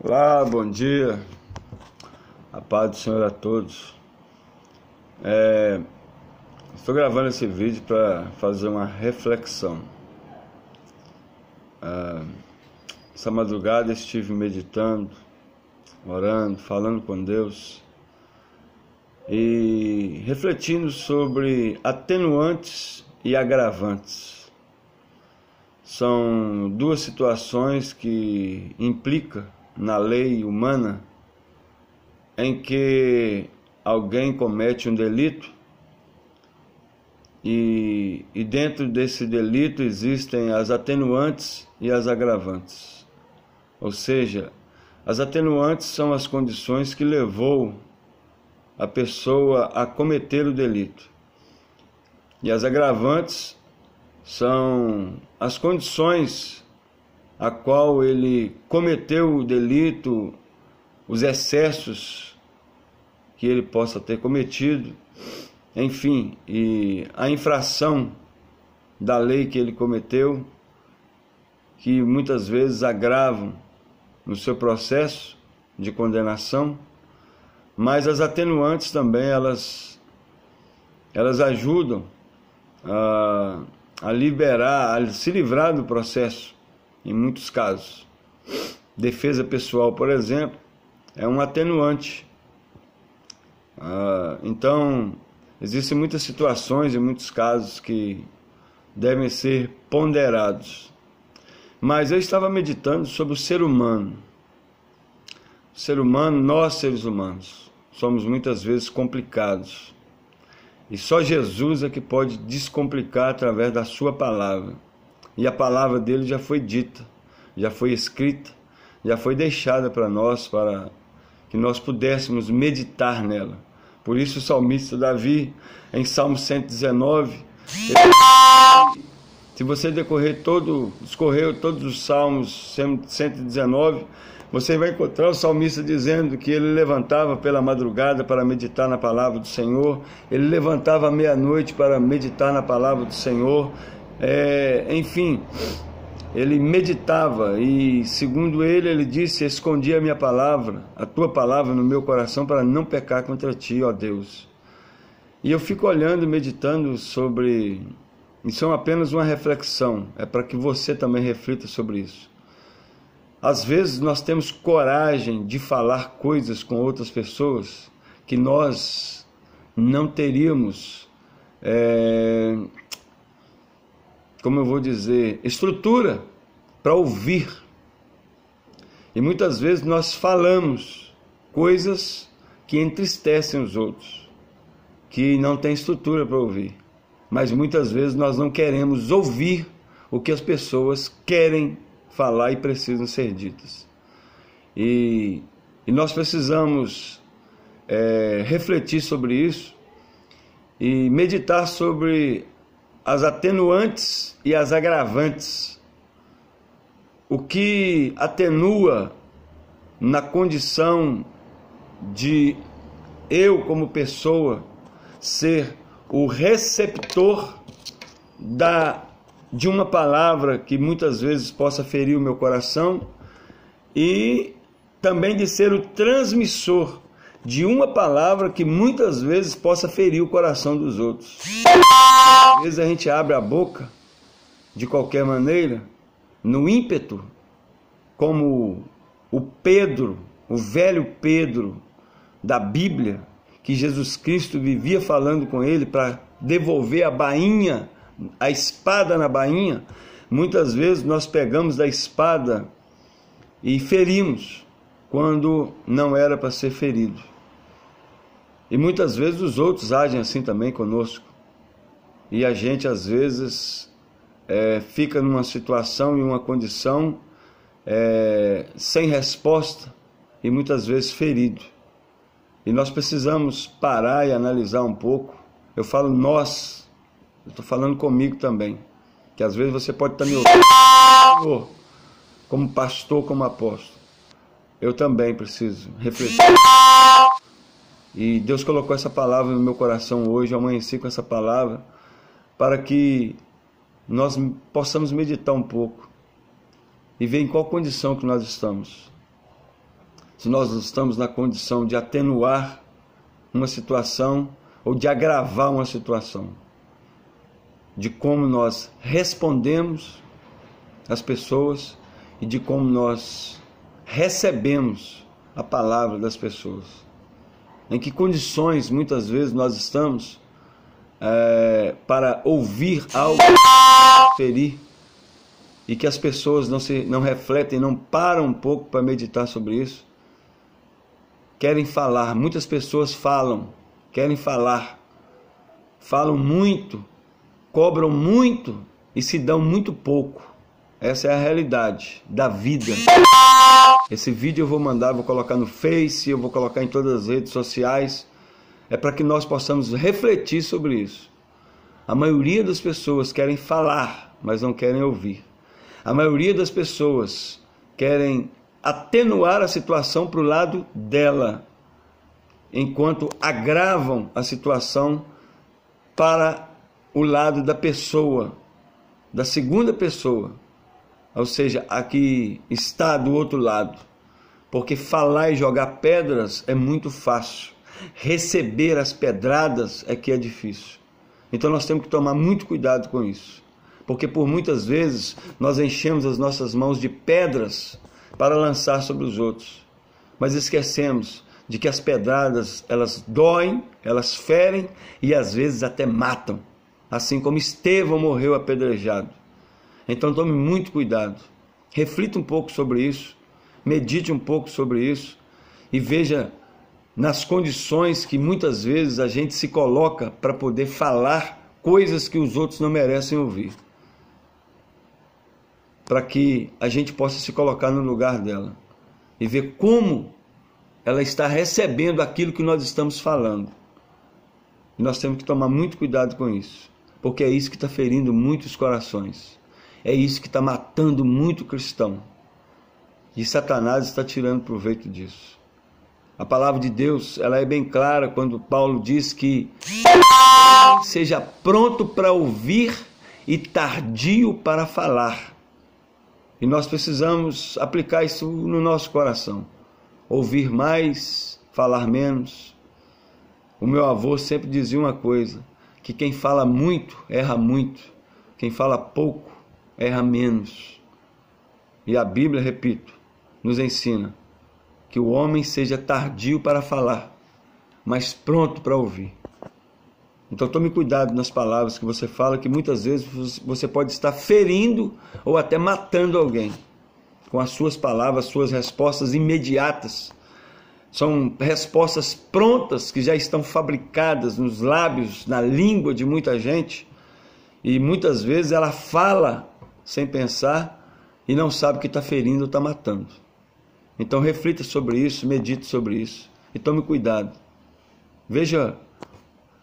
Olá, bom dia, a paz do Senhor a todos. Estou gravando esse vídeo para fazer uma reflexão. Essa madrugada estive meditando, orando, falando com Deus e refletindo sobre atenuantes e agravantes. São duas situações que implicam na lei humana em que alguém comete um delito e dentro desse delito existem as atenuantes e as agravantes. Ou seja, as atenuantes são as condições que levou a pessoa a cometer o delito. E as agravantes são as condições a qual ele cometeu o delito, os excessos que ele possa ter cometido, enfim, e a infração da lei que ele cometeu, que muitas vezes agravam no seu processo de condenação, mas as atenuantes também, elas ajudam a liberar, a se livrar do processo. Em muitos casos, defesa pessoal, por exemplo, é um atenuante. Então, existem muitas situações e muitos casos que devem ser ponderados. Mas eu estava meditando sobre o ser humano. O ser humano, nós seres humanos, somos muitas vezes complicados. E só Jesus é que pode descomplicar através da sua palavra. E a palavra dele já foi dita, já foi escrita, já foi deixada para nós, para que nós pudéssemos meditar nela. Por isso o salmista Davi, em Salmo 119, se você discorrer todos os Salmos 119, você vai encontrar o salmista dizendo que ele levantava pela madrugada para meditar na palavra do Senhor, ele levantava à meia-noite para meditar na palavra do Senhor. Enfim, ele meditava e, segundo ele disse: escondi a minha palavra, a tua palavra no meu coração para não pecar contra ti, ó Deus. E eu fico olhando e meditando sobre isso. É apenas uma reflexão, é para que você também reflita sobre isso. Às vezes nós temos coragem de falar coisas com outras pessoas que nós não teríamos como eu vou dizer, estrutura para ouvir. E muitas vezes nós falamos coisas que entristecem os outros, que não tem estrutura para ouvir. Mas muitas vezes nós não queremos ouvir o que as pessoas querem falar e precisam ser ditas. E nós precisamos refletir sobre isso e meditar sobre as atenuantes e as agravantes. O que atenua na condição de eu, como pessoa, ser o receptor de uma palavra que muitas vezes possa ferir o meu coração, e também de ser o transmissor de uma palavra que muitas vezes possa ferir o coração dos outros. Às vezes a gente abre a boca de qualquer maneira, no ímpeto, como o Pedro, o velho Pedro da Bíblia, que Jesus Cristo vivia falando com ele para devolver a bainha, a espada na bainha. Muitas vezes nós pegamos da espada e ferimos quando não era para ser ferido. E muitas vezes os outros agem assim também conosco. E a gente às vezes fica numa situação e uma condição sem resposta e muitas vezes ferido. E nós precisamos parar e analisar um pouco. Eu falo nós, eu estou falando comigo também, que às vezes você pode estar me ouvindo como pastor, como apóstolo. Eu também preciso refletir. E Deus colocou essa palavra no meu coração hoje, eu amanheci com essa palavra, para que nós possamos meditar um pouco e ver em qual condição que nós estamos. se nós estamos na condição de atenuar uma situação ou de agravar uma situação, de como nós respondemos às pessoas e de como nós recebemos a palavra das pessoas. Em que condições muitas vezes nós estamos para ouvir algo ferir, e que as pessoas não refletem, não param um pouco para meditar sobre isso. Querem falar, muitas pessoas falam, querem falar, falam muito, cobram muito e se dão muito pouco. Essa é a realidade da vida. Esse vídeo eu vou mandar, vou colocar no Face, eu vou colocar em todas as redes sociais. É para que nós possamos refletir sobre isso. A maioria das pessoas querem falar, mas não querem ouvir. A maioria das pessoas querem atenuar a situação para o lado dela, enquanto agravam a situação para o lado da pessoa, da segunda pessoa, ou seja, a que está do outro lado. Porque falar e jogar pedras é muito fácil, receber as pedradas é que é difícil. Então nós temos que tomar muito cuidado com isso, porque por muitas vezes nós enchemos as nossas mãos de pedras para lançar sobre os outros, mas esquecemos de que as pedradas, elas doem, elas ferem e às vezes até matam, assim como Estevão morreu apedrejado. Então tome muito cuidado, reflita um pouco sobre isso, medite um pouco sobre isso e veja nas condições que muitas vezes a gente se coloca para poder falar coisas que os outros não merecem ouvir, para que a gente possa se colocar no lugar dela e ver como ela está recebendo aquilo que nós estamos falando. E nós temos que tomar muito cuidado com isso, porque é isso que está ferindo muitos corações, é isso que está matando muito cristão, e Satanás está tirando proveito disso. A palavra de Deus, ela é bem clara quando Paulo diz que seja pronto para ouvir e tardio para falar. E nós precisamos aplicar isso no nosso coração. Ouvir mais, falar menos. O meu avô sempre dizia uma coisa, que quem fala muito, erra muito. Quem fala pouco, erra menos. E a Bíblia, repito, nos ensina que o homem seja tardio para falar, mas pronto para ouvir. Então tome cuidado nas palavras que você fala, que muitas vezes você pode estar ferindo ou até matando alguém com as suas palavras, suas respostas imediatas. São respostas prontas que já estão fabricadas nos lábios, na língua de muita gente, e muitas vezes ela fala sem pensar e não sabe que está ferindo ou está matando. Então reflita sobre isso, medite sobre isso e tome cuidado. Veja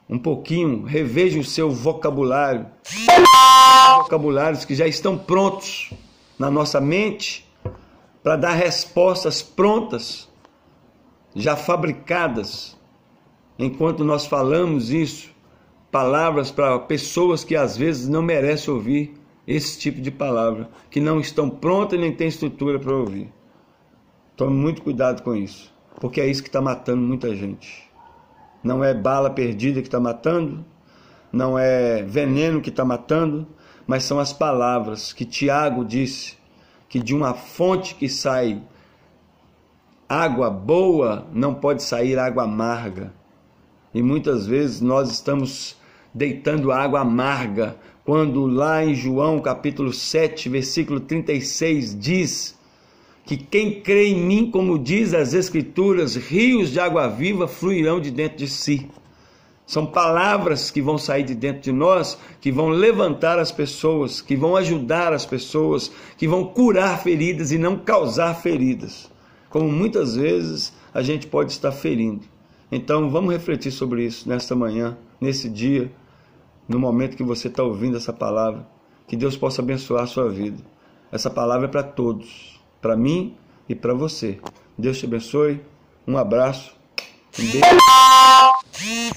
um pouquinho, reveja o seu vocabulário. Vocabulários que já estão prontos na nossa mente para dar respostas prontas, já fabricadas. Enquanto nós falamos isso, palavras para pessoas que às vezes não merecem ouvir esse tipo de palavra, que não estão prontas e nem têm estrutura para ouvir. Tome muito cuidado com isso, porque é isso que está matando muita gente. Não é bala perdida que está matando, não é veneno que está matando, mas são as palavras que Tiago disse, que de uma fonte que sai água boa, não pode sair água amarga. E muitas vezes nós estamos deitando água amarga, quando lá em João capítulo 7, versículo 36 diz que quem crê em mim, como diz as Escrituras, rios de água viva fluirão de dentro de si. São palavras que vão sair de dentro de nós, que vão levantar as pessoas, que vão ajudar as pessoas, que vão curar feridas e não causar feridas, como muitas vezes a gente pode estar ferindo. Então vamos refletir sobre isso nesta manhã, nesse dia, no momento que você está ouvindo essa palavra. Que Deus possa abençoar a sua vida. Essa palavra é para todos, para mim e para você. Deus te abençoe, um abraço, um beijo.